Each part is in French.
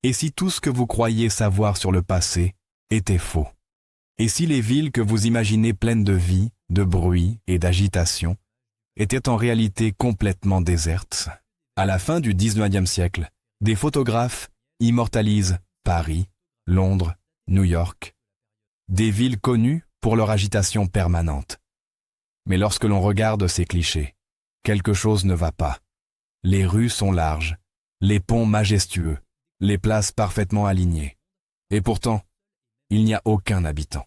Et si tout ce que vous croyez savoir sur le passé était faux? Et si les villes que vous imaginez pleines de vie, de bruit et d'agitation étaient en réalité complètement désertes? À la fin du XIXe siècle, des photographes immortalisent Paris, Londres, New York, des villes connues pour leur agitation permanente. Mais lorsque l'on regarde ces clichés, quelque chose ne va pas. Les rues sont larges, les ponts majestueux, les places parfaitement alignées. Et pourtant, il n'y a aucun habitant.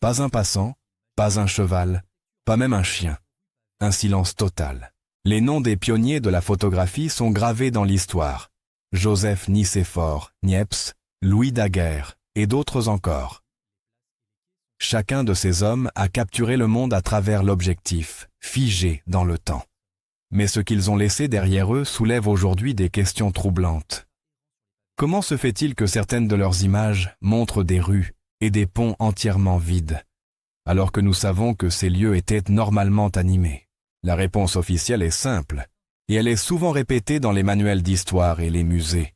Pas un passant, pas un cheval, pas même un chien. Un silence total. Les noms des pionniers de la photographie sont gravés dans l'histoire. Joseph Nicéphore Niepce, Louis Daguerre et d'autres encore. Chacun de ces hommes a capturé le monde à travers l'objectif, figé dans le temps. Mais ce qu'ils ont laissé derrière eux soulève aujourd'hui des questions troublantes. Comment se fait-il que certaines de leurs images montrent des rues et des ponts entièrement vides, alors que nous savons que ces lieux étaient normalement animés? La réponse officielle est simple, et elle est souvent répétée dans les manuels d'histoire et les musées.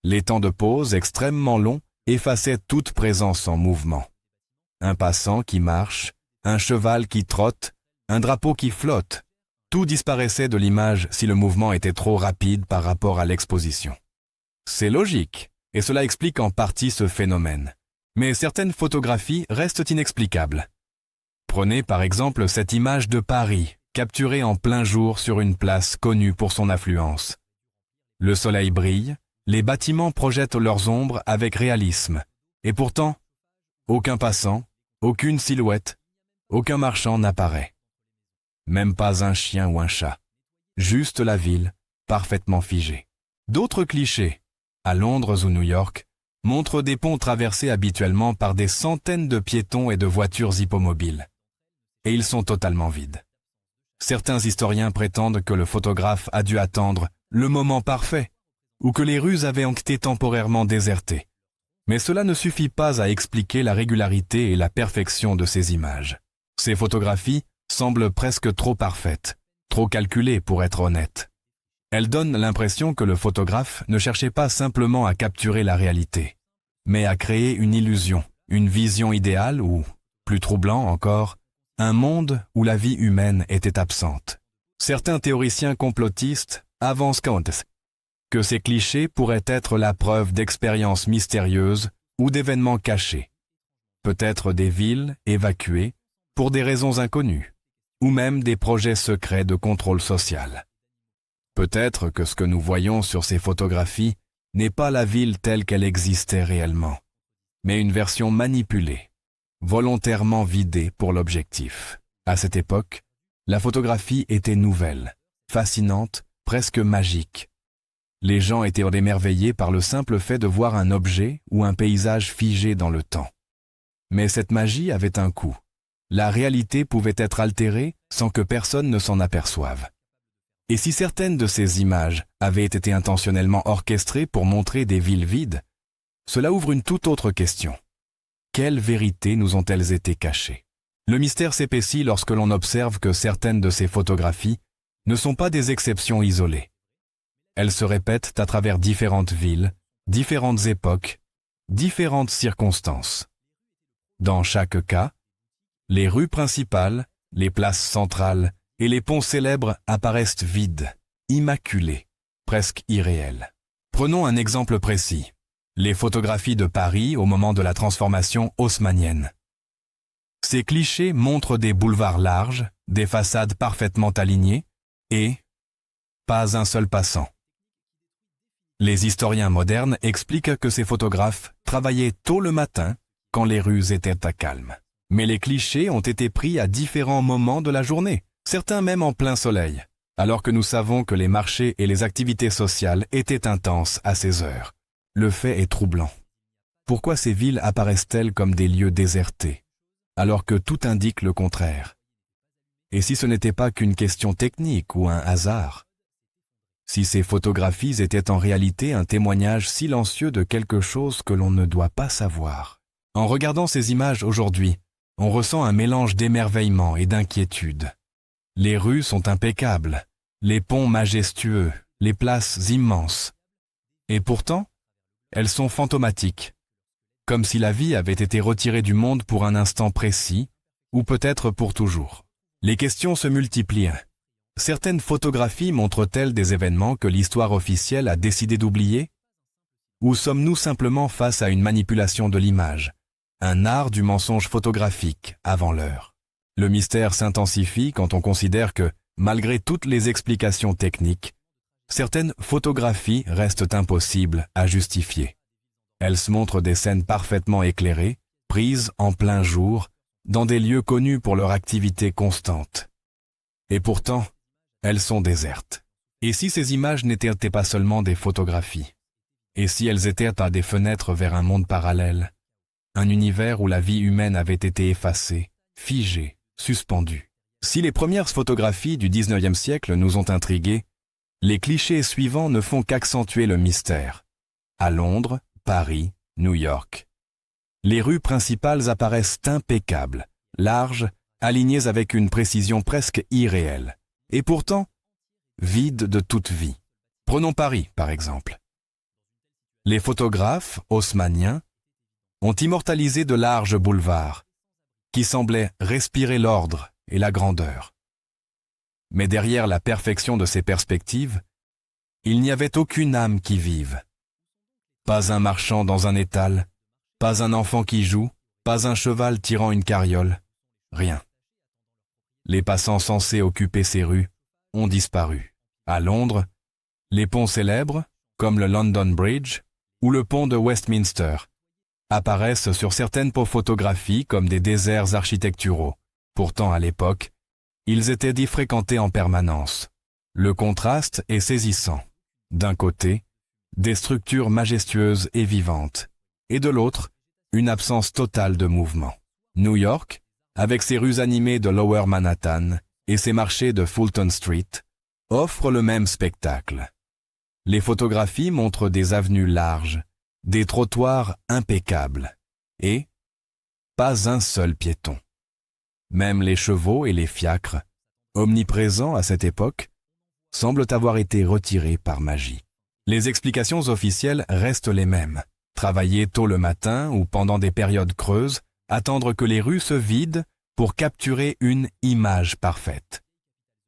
Les temps de pause extrêmement longs effaçaient toute présence en mouvement. Un passant qui marche, un cheval qui trotte, un drapeau qui flotte, tout disparaissait de l'image si le mouvement était trop rapide par rapport à l'exposition. C'est logique, et cela explique en partie ce phénomène. Mais certaines photographies restent inexplicables. Prenez par exemple cette image de Paris, capturée en plein jour sur une place connue pour son affluence. Le soleil brille, les bâtiments projettent leurs ombres avec réalisme, et pourtant, aucun passant, aucune silhouette, aucun marchand n'apparaît. Même pas un chien ou un chat. Juste la ville, parfaitement figée. D'autres clichés, à Londres ou New York, montrent des ponts traversés habituellement par des centaines de piétons et de voitures hippomobiles. Et ils sont totalement vides. Certains historiens prétendent que le photographe a dû attendre le moment parfait, ou que les rues avaient été temporairement désertées. Mais cela ne suffit pas à expliquer la régularité et la perfection de ces images. Ces photographies semblent presque trop parfaites, trop calculées pour être honnêtes. Elles donnent l'impression que le photographe ne cherchait pas simplement à capturer la réalité, mais à créer une illusion, une vision idéale ou, plus troublant encore, un monde où la vie humaine était absente. Certains théoriciens complotistes avancent que ces clichés pourraient être la preuve d'expériences mystérieuses ou d'événements cachés. Peut-être des villes évacuées pour des raisons inconnues, ou même des projets secrets de contrôle social. Peut-être que ce que nous voyons sur ces photographies n'est pas la ville telle qu'elle existait réellement, mais une version manipulée, volontairement vidée pour l'objectif. À cette époque, la photographie était nouvelle, fascinante, presque magique. Les gens étaient émerveillés par le simple fait de voir un objet ou un paysage figé dans le temps. Mais cette magie avait un coût. La réalité pouvait être altérée sans que personne ne s'en aperçoive. Et si certaines de ces images avaient été intentionnellement orchestrées pour montrer des villes vides, cela ouvre une toute autre question. Quelles vérités nous ont-elles été cachées? Le mystère s'épaissit lorsque l'on observe que certaines de ces photographies ne sont pas des exceptions isolées. Elles se répètent à travers différentes villes, différentes époques, différentes circonstances. Dans chaque cas, les rues principales, les places centrales et les ponts célèbres apparaissent vides, immaculés, presque irréels. Prenons un exemple précis. Les photographies de Paris au moment de la transformation haussmannienne. Ces clichés montrent des boulevards larges, des façades parfaitement alignées et pas un seul passant. Les historiens modernes expliquent que ces photographes travaillaient tôt le matin quand les rues étaient à calme. Mais les clichés ont été pris à différents moments de la journée, certains même en plein soleil, alors que nous savons que les marchés et les activités sociales étaient intenses à ces heures. Le fait est troublant. Pourquoi ces villes apparaissent-elles comme des lieux désertés, alors que tout indique le contraire? Et si ce n'était pas qu'une question technique ou un hasard? Si ces photographies étaient en réalité un témoignage silencieux de quelque chose que l'on ne doit pas savoir? En regardant ces images aujourd'hui, on ressent un mélange d'émerveillement et d'inquiétude. Les rues sont impeccables, les ponts majestueux, les places immenses. Et pourtant, elles sont fantomatiques, comme si la vie avait été retirée du monde pour un instant précis, ou peut-être pour toujours. Les questions se multiplient. Certaines photographies montrent-elles des événements que l'histoire officielle a décidé d'oublier? Ou sommes-nous simplement face à une manipulation de l'image, un art du mensonge photographique avant l'heure? Le mystère s'intensifie quand on considère que, malgré toutes les explications techniques, certaines photographies restent impossibles à justifier. Elles se montrent des scènes parfaitement éclairées, prises en plein jour, dans des lieux connus pour leur activité constante. Et pourtant, elles sont désertes. Et si ces images n'étaient pas seulement des photographies? Et si elles étaient à des fenêtres vers un monde parallèle, un univers où la vie humaine avait été effacée, figée, suspendue? Si les premières photographies du XIXe siècle nous ont intrigués, les clichés suivants ne font qu'accentuer le mystère. À Londres, Paris, New York, les rues principales apparaissent impeccables, larges, alignées avec une précision presque irréelle, et pourtant vides de toute vie. Prenons Paris, par exemple. Les photographes haussmanniens ont immortalisé de larges boulevards, qui semblaient respirer l'ordre et la grandeur. Mais derrière la perfection de ces perspectives, il n'y avait aucune âme qui vive. Pas un marchand dans un étal, pas un enfant qui joue, pas un cheval tirant une carriole, rien. Les passants censés occuper ces rues ont disparu. À Londres, les ponts célèbres, comme le London Bridge ou le pont de Westminster, apparaissent sur certaines photographies comme des déserts architecturaux. Pourtant, à l'époque, ils étaient dits fréquentés en permanence. Le contraste est saisissant. D'un côté, des structures majestueuses et vivantes, et de l'autre, une absence totale de mouvement. New York, avec ses rues animées de Lower Manhattan et ses marchés de Fulton Street, offre le même spectacle. Les photographies montrent des avenues larges, des trottoirs impeccables, et pas un seul piéton. Même les chevaux et les fiacres, omniprésents à cette époque, semblent avoir été retirés par magie. Les explications officielles restent les mêmes. Travailler tôt le matin ou pendant des périodes creuses, attendre que les rues se vident pour capturer une image parfaite.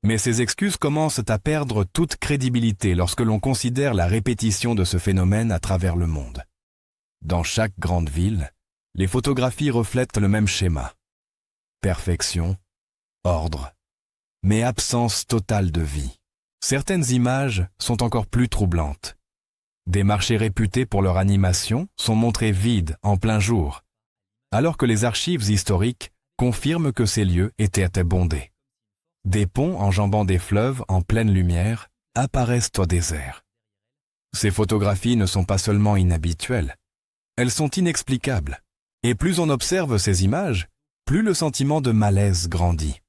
Mais ces excuses commencent à perdre toute crédibilité lorsque l'on considère la répétition de ce phénomène à travers le monde. Dans chaque grande ville, les photographies reflètent le même schéma. Perfection, ordre, mais absence totale de vie. Certaines images sont encore plus troublantes. Des marchés réputés pour leur animation sont montrés vides en plein jour, alors que les archives historiques confirment que ces lieux étaient bondés. Des ponts enjambant des fleuves en pleine lumière apparaissent au désert. Ces photographies ne sont pas seulement inhabituelles, elles sont inexplicables. Et plus on observe ces images, plus le sentiment de malaise grandit.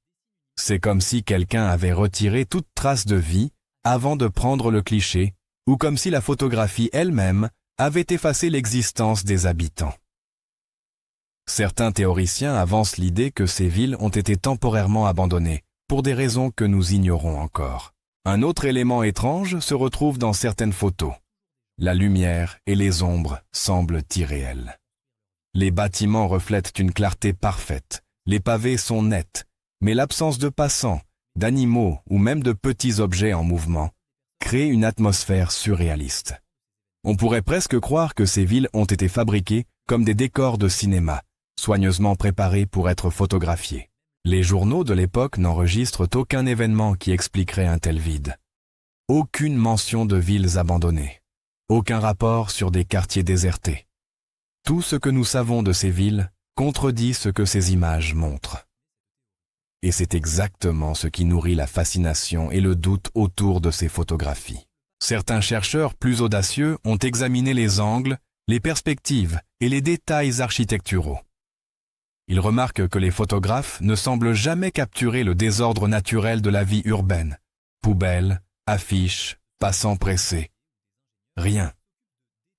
C'est comme si quelqu'un avait retiré toute trace de vie avant de prendre le cliché, ou comme si la photographie elle-même avait effacé l'existence des habitants. Certains théoriciens avancent l'idée que ces villes ont été temporairement abandonnées, pour des raisons que nous ignorons encore. Un autre élément étrange se retrouve dans certaines photos. La lumière et les ombres semblent irréelles. Les bâtiments reflètent une clarté parfaite, les pavés sont nets, mais l'absence de passants, d'animaux ou même de petits objets en mouvement crée une atmosphère surréaliste. On pourrait presque croire que ces villes ont été fabriquées comme des décors de cinéma, soigneusement préparés pour être photographiés. Les journaux de l'époque n'enregistrent aucun événement qui expliquerait un tel vide. Aucune mention de villes abandonnées. Aucun rapport sur des quartiers désertés. Tout ce que nous savons de ces villes contredit ce que ces images montrent. Et c'est exactement ce qui nourrit la fascination et le doute autour de ces photographies. Certains chercheurs plus audacieux ont examiné les angles, les perspectives et les détails architecturaux. Ils remarquent que les photographes ne semblent jamais capturer le désordre naturel de la vie urbaine. Poubelles, affiches, passants pressés. Rien.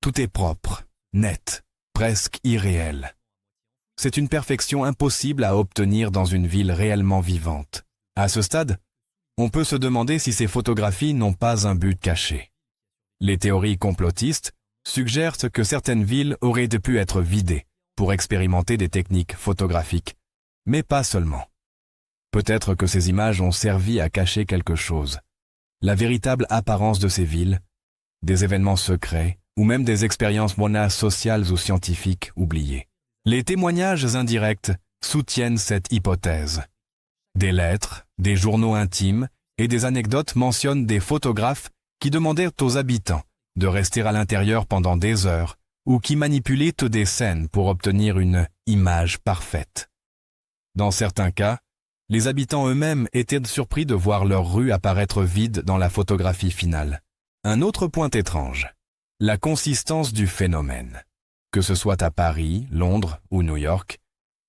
Tout est propre, net, presque irréel. C'est une perfection impossible à obtenir dans une ville réellement vivante. À ce stade, on peut se demander si ces photographies n'ont pas un but caché. Les théories complotistes suggèrent que certaines villes auraient pu être vidées pour expérimenter des techniques photographiques, mais pas seulement. Peut-être que ces images ont servi à cacher quelque chose, la véritable apparence de ces villes, des événements secrets ou même des expériences sociales ou scientifiques oubliées. Les témoignages indirects soutiennent cette hypothèse. Des lettres, des journaux intimes et des anecdotes mentionnent des photographes qui demandèrent aux habitants de rester à l'intérieur pendant des heures ou qui manipulaient des scènes pour obtenir une image parfaite. Dans certains cas, les habitants eux-mêmes étaient surpris de voir leur rue apparaître vide dans la photographie finale. Un autre point étrange, la consistance du phénomène. Que ce soit à Paris, Londres ou New York,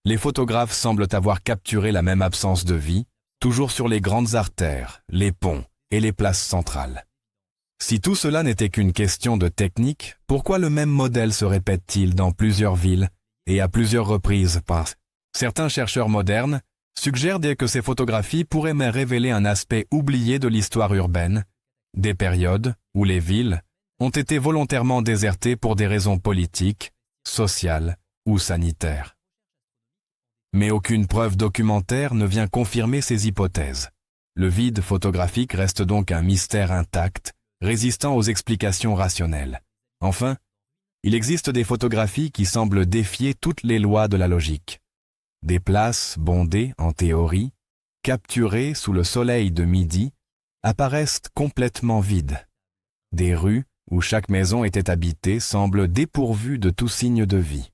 les photographes semblent avoir capturé la même absence de vie, toujours sur les grandes artères, les ponts et les places centrales. Si tout cela n'était qu'une question de technique, pourquoi le même modèle se répète-t-il dans plusieurs villes et à plusieurs reprises? Certains chercheurs modernes suggèrent que ces photographies pourraient même révéler un aspect oublié de l'histoire urbaine, des périodes où les villes ont été volontairement désertées pour des raisons politiques, sociales ou sanitaires. Mais aucune preuve documentaire ne vient confirmer ces hypothèses. Le vide photographique reste donc un mystère intact, résistant aux explications rationnelles. Enfin, il existe des photographies qui semblent défier toutes les lois de la logique. Des places bondées, en théorie, capturées sous le soleil de midi, apparaissent complètement vides. Des rues où chaque maison était habitée semblent dépourvues de tout signe de vie.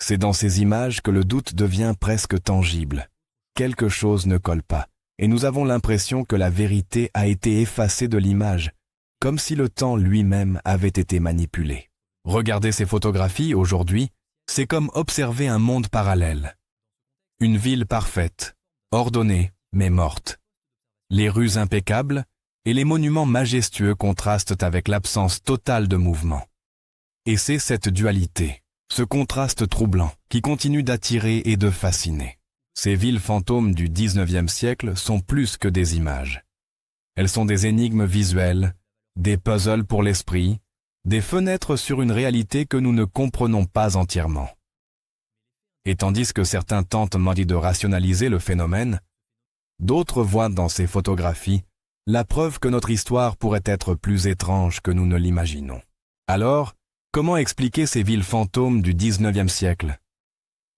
C'est dans ces images que le doute devient presque tangible. Quelque chose ne colle pas, et nous avons l'impression que la vérité a été effacée de l'image, comme si le temps lui-même avait été manipulé. Regarder ces photographies aujourd'hui, c'est comme observer un monde parallèle. Une ville parfaite, ordonnée, mais morte. Les rues impeccables et les monuments majestueux contrastent avec l'absence totale de mouvement. Et c'est cette dualité, ce contraste troublant, qui continue d'attirer et de fasciner. Ces villes fantômes du XIXe siècle sont plus que des images. Elles sont des énigmes visuelles, des puzzles pour l'esprit, des fenêtres sur une réalité que nous ne comprenons pas entièrement. Et tandis que certains tentent de rationaliser le phénomène, d'autres voient dans ces photographies la preuve que notre histoire pourrait être plus étrange que nous ne l'imaginons. Alors, comment expliquer ces villes fantômes du XIXe siècle?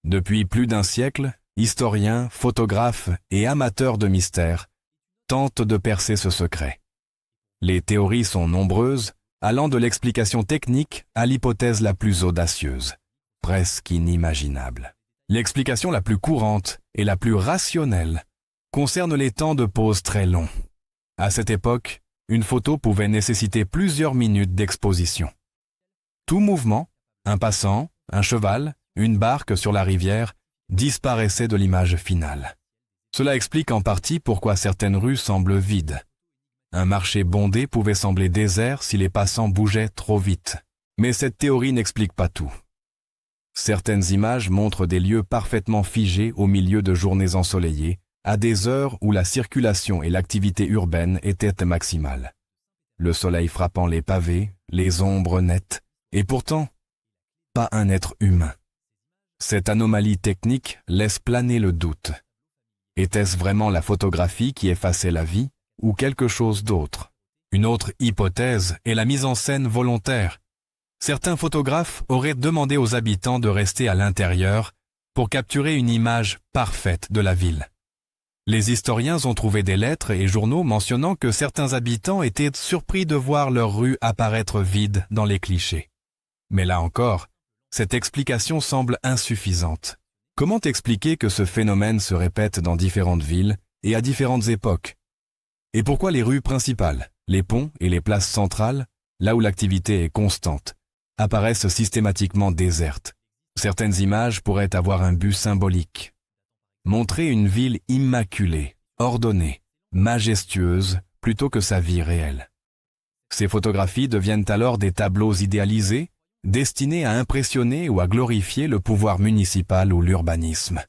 Depuis plus d'un siècle, historiens, photographes et amateurs de mystères tentent de percer ce secret. Les théories sont nombreuses, allant de l'explication technique à l'hypothèse la plus audacieuse, presque inimaginable. L'explication la plus courante et la plus rationnelle concerne les temps de pause très longs. À cette époque, une photo pouvait nécessiter plusieurs minutes d'exposition. Tout mouvement, un passant, un cheval, une barque sur la rivière, disparaissait de l'image finale. Cela explique en partie pourquoi certaines rues semblent vides. Un marché bondé pouvait sembler désert si les passants bougeaient trop vite. Mais cette théorie n'explique pas tout. Certaines images montrent des lieux parfaitement figés au milieu de journées ensoleillées, à des heures où la circulation et l'activité urbaine étaient maximales. Le soleil frappant les pavés, les ombres nettes, et pourtant, pas un être humain. Cette anomalie technique laisse planer le doute. Était-ce vraiment la photographie qui effaçait la vie, ou quelque chose d'autre? Une autre hypothèse est la mise en scène volontaire. Certains photographes auraient demandé aux habitants de rester à l'intérieur pour capturer une image parfaite de la ville. Les historiens ont trouvé des lettres et journaux mentionnant que certains habitants étaient surpris de voir leur rue apparaître vide dans les clichés. Mais là encore, cette explication semble insuffisante. Comment expliquer que ce phénomène se répète dans différentes villes et à différentes époques? Et pourquoi les rues principales, les ponts et les places centrales, là où l'activité est constante, apparaissent systématiquement désertes? Certaines images pourraient avoir un but symbolique. Montrer une ville immaculée, ordonnée, majestueuse, plutôt que sa vie réelle. Ces photographies deviennent alors des tableaux idéalisés, destinés à impressionner ou à glorifier le pouvoir municipal ou l'urbanisme.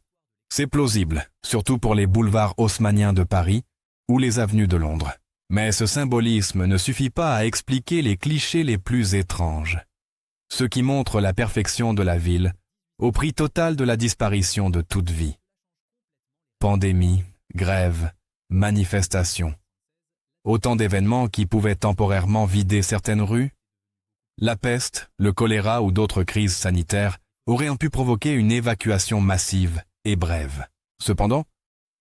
C'est plausible, surtout pour les boulevards haussmanniens de Paris ou les avenues de Londres. Mais ce symbolisme ne suffit pas à expliquer les clichés les plus étranges, ceux qui montrent la perfection de la ville au prix total de la disparition de toute vie. Pandémie, grève, manifestations, autant d'événements qui pouvaient temporairement vider certaines rues. La peste, le choléra ou d'autres crises sanitaires auraient pu provoquer une évacuation massive et brève. Cependant,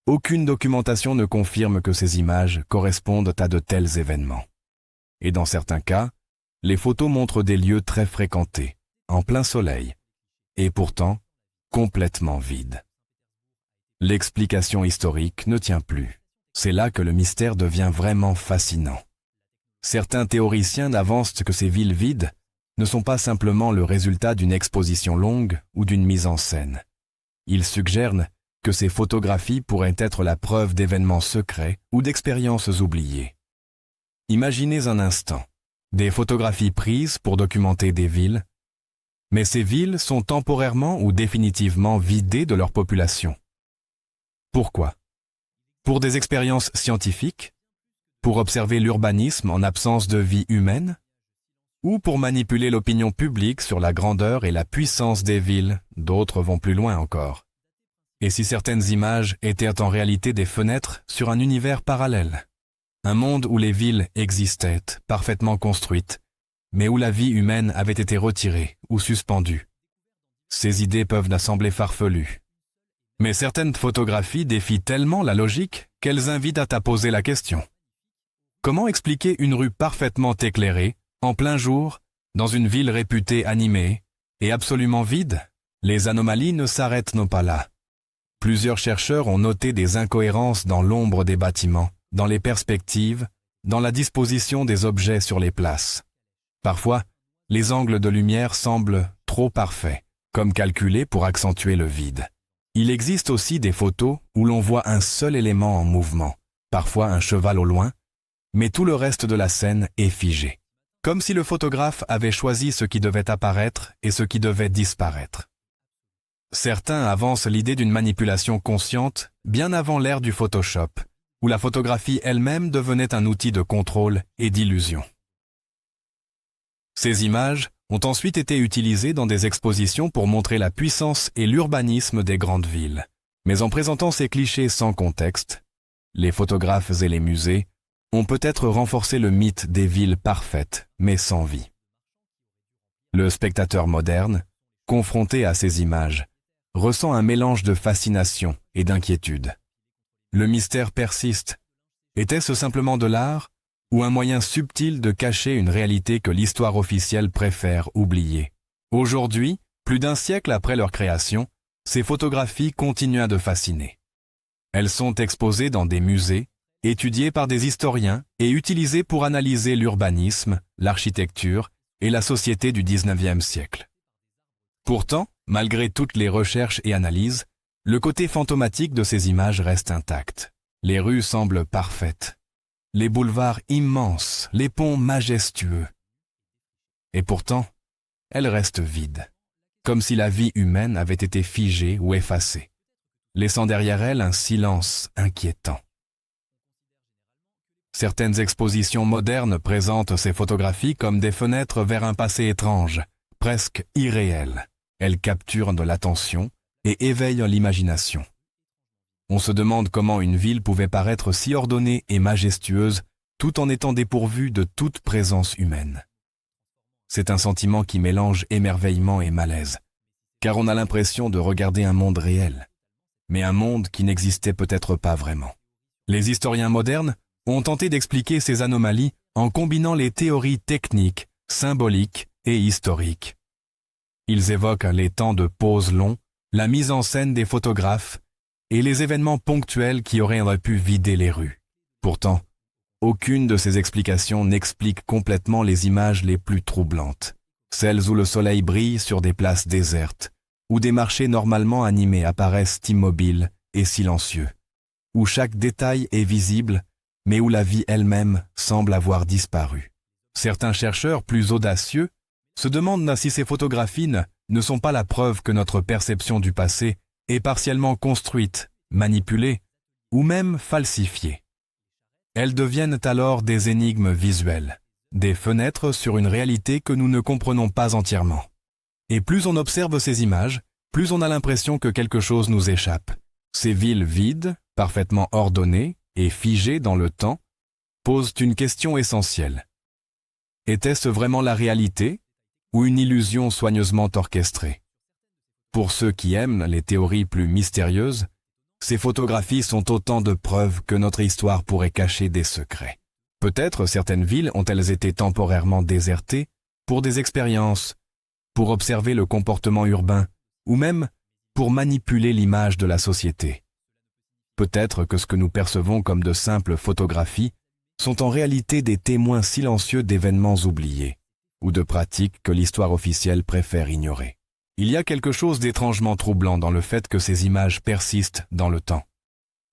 aucune documentation ne confirme que ces images correspondent à de tels événements. Et dans certains cas, les photos montrent des lieux très fréquentés, en plein soleil, et pourtant complètement vides. L'explication historique ne tient plus. C'est là que le mystère devient vraiment fascinant. Certains théoriciens avancent que ces villes vides ne sont pas simplement le résultat d'une exposition longue ou d'une mise en scène. Ils suggèrent que ces photographies pourraient être la preuve d'événements secrets ou d'expériences oubliées. Imaginez un instant, des photographies prises pour documenter des villes, mais ces villes sont temporairement ou définitivement vidées de leur population. Pourquoi? Pour des expériences scientifiques? Pour observer l'urbanisme en absence de vie humaine? Ou pour manipuler l'opinion publique sur la grandeur et la puissance des villes? D'autres vont plus loin encore. Et si certaines images étaient en réalité des fenêtres sur un univers parallèle? Un monde où les villes existaient, parfaitement construites, mais où la vie humaine avait été retirée ou suspendue. Ces idées peuvent sembler farfelues. Mais certaines photographies défient tellement la logique qu'elles invitent à poser la question. Comment expliquer une rue parfaitement éclairée, en plein jour, dans une ville réputée animée, et absolument vide? Les anomalies ne s'arrêtent non pas là. Plusieurs chercheurs ont noté des incohérences dans l'ombre des bâtiments, dans les perspectives, dans la disposition des objets sur les places. Parfois, les angles de lumière semblent trop parfaits, comme calculés pour accentuer le vide. Il existe aussi des photos où l'on voit un seul élément en mouvement, parfois un cheval au loin, mais tout le reste de la scène est figé. Comme si le photographe avait choisi ce qui devait apparaître et ce qui devait disparaître. Certains avancent l'idée d'une manipulation consciente bien avant l'ère du Photoshop, où la photographie elle-même devenait un outil de contrôle et d'illusion. Ces images ont ensuite été utilisées dans des expositions pour montrer la puissance et l'urbanisme des grandes villes. Mais en présentant ces clichés sans contexte, les photographes et les musées ont peut-être renforcé le mythe des villes parfaites, mais sans vie. Le spectateur moderne, confronté à ces images, ressent un mélange de fascination et d'inquiétude. Le mystère persiste. Était-ce simplement de l'art ou un moyen subtil de cacher une réalité que l'histoire officielle préfère oublier? Aujourd'hui, plus d'un siècle après leur création, ces photographies continuent de fasciner. Elles sont exposées dans des musées, étudiées par des historiens et utilisées pour analyser l'urbanisme, l'architecture et la société du XIXe siècle. Pourtant, malgré toutes les recherches et analyses, le côté fantomatique de ces images reste intact. Les rues semblent parfaites, les boulevards immenses, les ponts majestueux. Et pourtant, elles restent vides, comme si la vie humaine avait été figée ou effacée, laissant derrière elle un silence inquiétant. Certaines expositions modernes présentent ces photographies comme des fenêtres vers un passé étrange, presque irréel. Elles capturent de l'attention et éveillent l'imagination. On se demande comment une ville pouvait paraître si ordonnée et majestueuse tout en étant dépourvue de toute présence humaine. C'est un sentiment qui mélange émerveillement et malaise, car on a l'impression de regarder un monde réel, mais un monde qui n'existait peut-être pas vraiment. Les historiens modernes ont tenté d'expliquer ces anomalies en combinant les théories techniques, symboliques et historiques. Ils évoquent les temps de pause longs, la mise en scène des photographes et les événements ponctuels qui auraient pu vider les rues. Pourtant, aucune de ces explications n'explique complètement les images les plus troublantes, celles où le soleil brille sur des places désertes, où des marchés normalement animés apparaissent immobiles et silencieux, où chaque détail est visible, mais où la vie elle-même semble avoir disparu. Certains chercheurs plus audacieux se demandent si ces photographies ne sont pas la preuve que notre perception du passé est partiellement construite, manipulée ou même falsifiée. Elles deviennent alors des énigmes visuelles, des fenêtres sur une réalité que nous ne comprenons pas entièrement. Et plus on observe ces images, plus on a l'impression que quelque chose nous échappe. Ces villes vides, parfaitement ordonnées et figées dans le temps, posent une question essentielle. Était-ce vraiment la réalité ou une illusion soigneusement orchestrée? Pour ceux qui aiment les théories plus mystérieuses, ces photographies sont autant de preuves que notre histoire pourrait cacher des secrets. Peut-être certaines villes ont-elles été temporairement désertées pour des expériences, pour observer le comportement urbain, ou même pour manipuler l'image de la société. Peut-être que ce que nous percevons comme de simples photographies sont en réalité des témoins silencieux d'événements oubliés, ou de pratiques que l'histoire officielle préfère ignorer. Il y a quelque chose d'étrangement troublant dans le fait que ces images persistent dans le temps.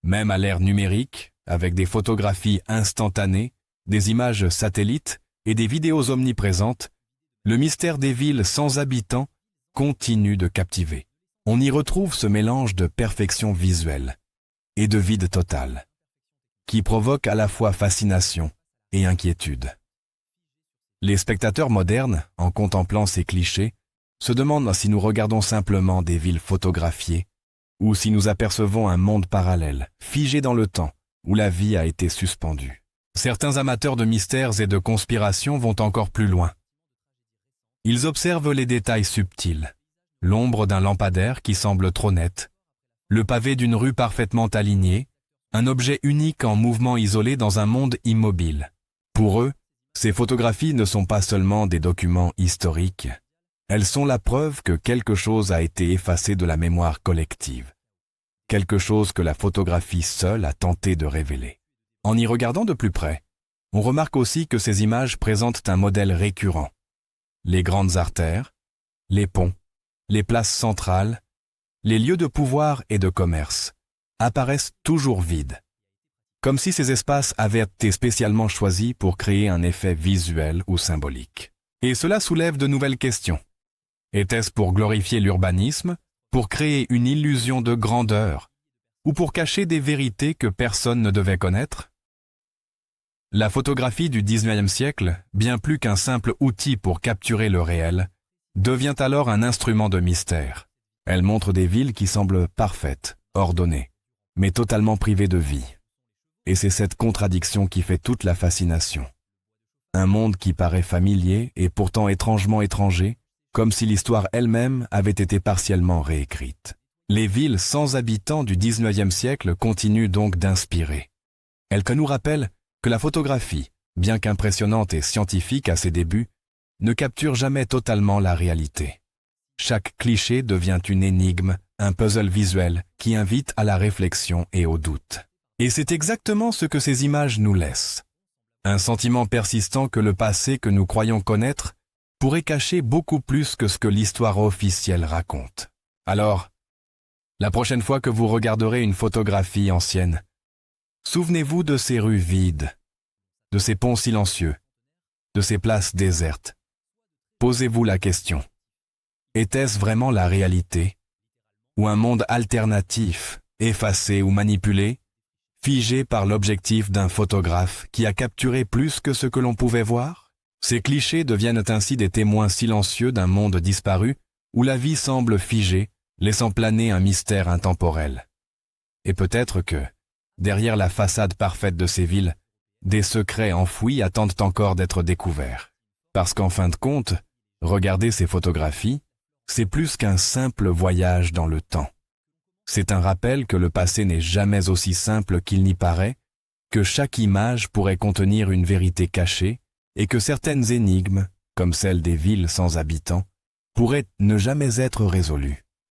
Même à l'ère numérique, avec des photographies instantanées, des images satellites et des vidéos omniprésentes, le mystère des villes sans habitants continue de captiver. On y retrouve ce mélange de perfection visuelle et de vide total, qui provoque à la fois fascination et inquiétude. Les spectateurs modernes, en contemplant ces clichés, se demandent si nous regardons simplement des villes photographiées ou si nous apercevons un monde parallèle, figé dans le temps, où la vie a été suspendue. Certains amateurs de mystères et de conspirations vont encore plus loin. Ils observent les détails subtils, l'ombre d'un lampadaire qui semble trop nette, le pavé d'une rue parfaitement alignée, un objet unique en mouvement isolé dans un monde immobile. Pour eux, ces photographies ne sont pas seulement des documents historiques, elles sont la preuve que quelque chose a été effacé de la mémoire collective, quelque chose que la photographie seule a tenté de révéler. En y regardant de plus près, on remarque aussi que ces images présentent un modèle récurrent. Les grandes artères, les ponts, les places centrales, les lieux de pouvoir et de commerce apparaissent toujours vides, comme si ces espaces avaient été spécialement choisis pour créer un effet visuel ou symbolique. Et cela soulève de nouvelles questions. Était-ce pour glorifier l'urbanisme, pour créer une illusion de grandeur, ou pour cacher des vérités que personne ne devait connaître? La photographie du XIXe siècle, bien plus qu'un simple outil pour capturer le réel, devient alors un instrument de mystère. Elle montre des villes qui semblent parfaites, ordonnées, mais totalement privées de vie. Et c'est cette contradiction qui fait toute la fascination. Un monde qui paraît familier et pourtant étrangement étranger, comme si l'histoire elle-même avait été partiellement réécrite. Les villes sans habitants du XIXe siècle continuent donc d'inspirer. Elles nous rappellent que la photographie, bien qu'impressionnante et scientifique à ses débuts, ne capture jamais totalement la réalité. Chaque cliché devient une énigme, un puzzle visuel qui invite à la réflexion et au doute. Et c'est exactement ce que ces images nous laissent. Un sentiment persistant que le passé que nous croyons connaître pourrait cacher beaucoup plus que ce que l'histoire officielle raconte. Alors, la prochaine fois que vous regarderez une photographie ancienne, souvenez-vous de ces rues vides, de ces ponts silencieux, de ces places désertes. Posez-vous la question. Était-ce vraiment la réalité? Ou un monde alternatif, effacé ou manipulé, figé par l'objectif d'un photographe qui a capturé plus que ce que l'on pouvait voir? Ces clichés deviennent ainsi des témoins silencieux d'un monde disparu où la vie semble figée, laissant planer un mystère intemporel. Et peut-être que, derrière la façade parfaite de ces villes, des secrets enfouis attendent encore d'être découverts. Parce qu'en fin de compte, regarder ces photographies, c'est plus qu'un simple voyage dans le temps. C'est un rappel que le passé n'est jamais aussi simple qu'il n'y paraît, que chaque image pourrait contenir une vérité cachée, et que certaines énigmes, comme celle des villes sans habitants, pourraient ne jamais être résolues.